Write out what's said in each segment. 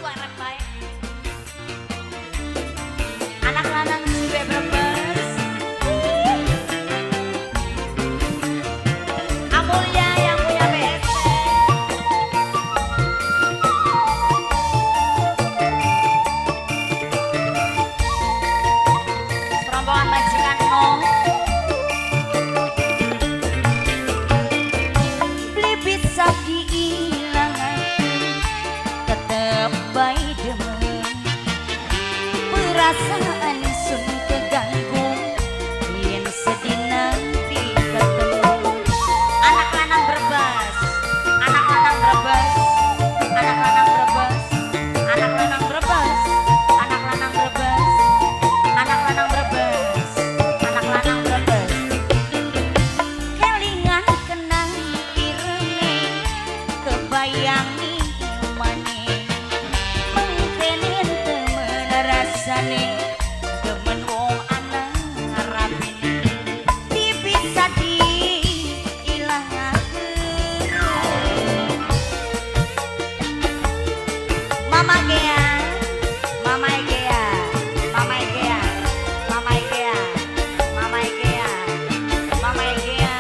suara baik. Anak lanang suwe Brebes. Amulia yang punya BSC. Serombongan majikan no. Beli bisa diilangan, tetep baik demen. Perasaan sun keganggu, yen sedih nanti ketemu. Anak lanang Brebes, anak lanang Brebes, anak lanang Brebes, anak lanang Brebes, anak lanang Brebes, anak lanang Brebes, anak lanang Brebes. Kelingan kenang irene, kebayangi mane, mengkenin temen rasane, demen wong anak rapine, dipisah diilangakeun. Mama Gea, Mama Gea, Mama Gea, Mama Gea, Mama Gea, Mama Gea.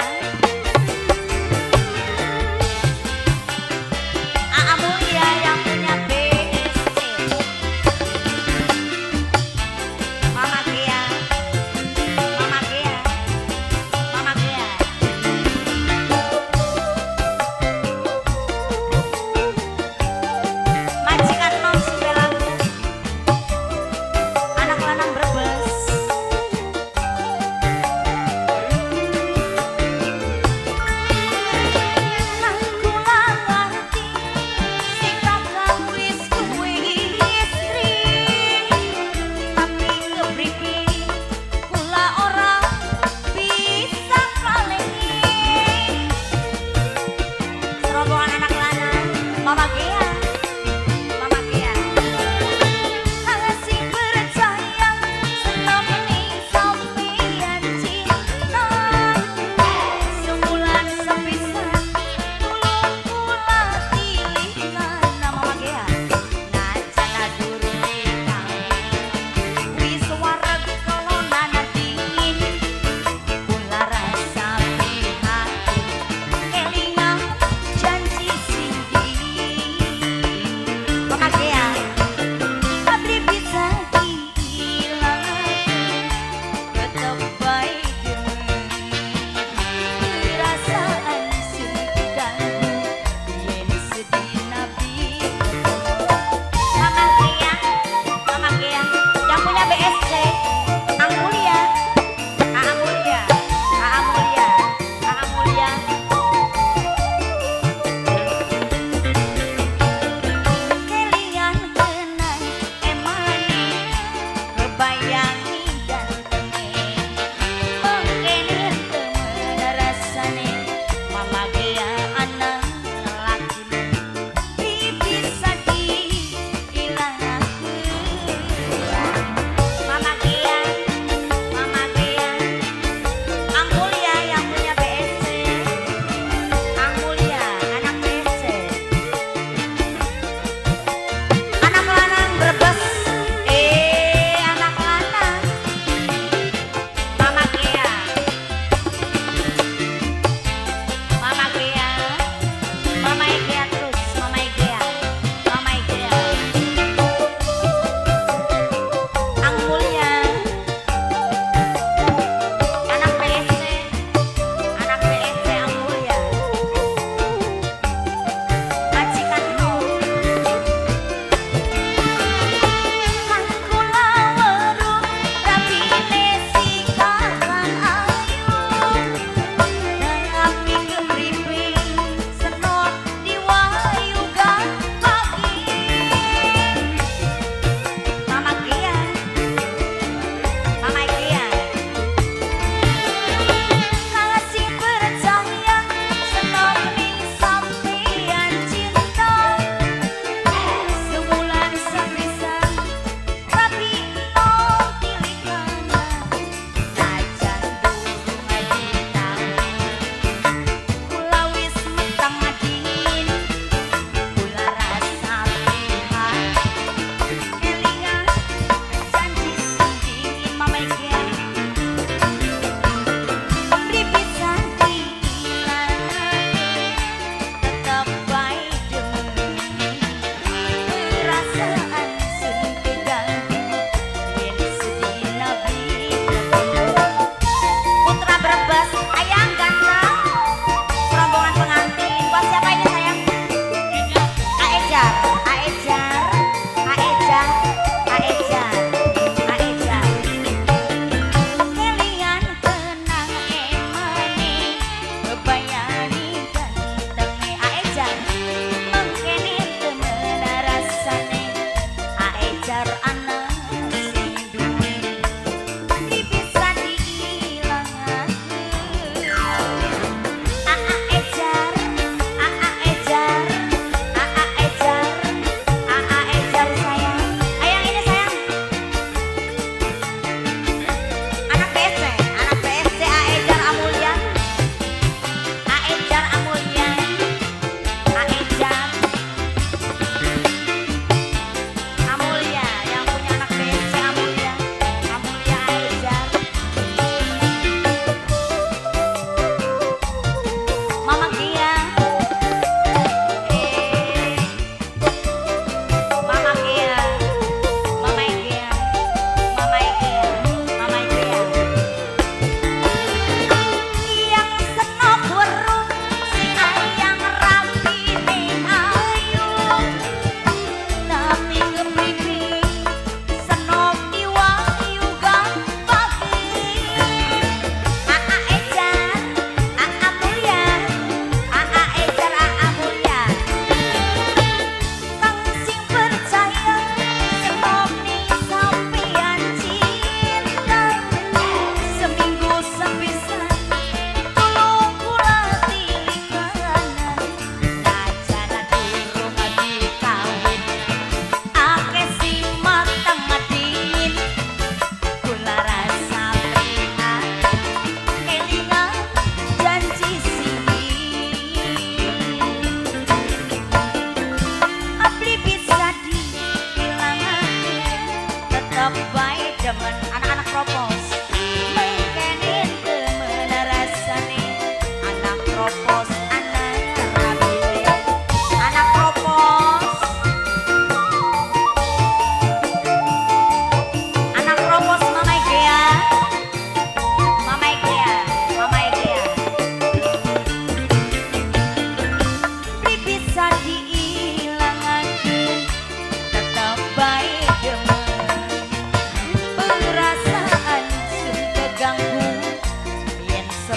Amulia yang punya BSC. Mama Gea, Mama Gea, Mama Gea. Majikan non sudah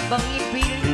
bengi pilih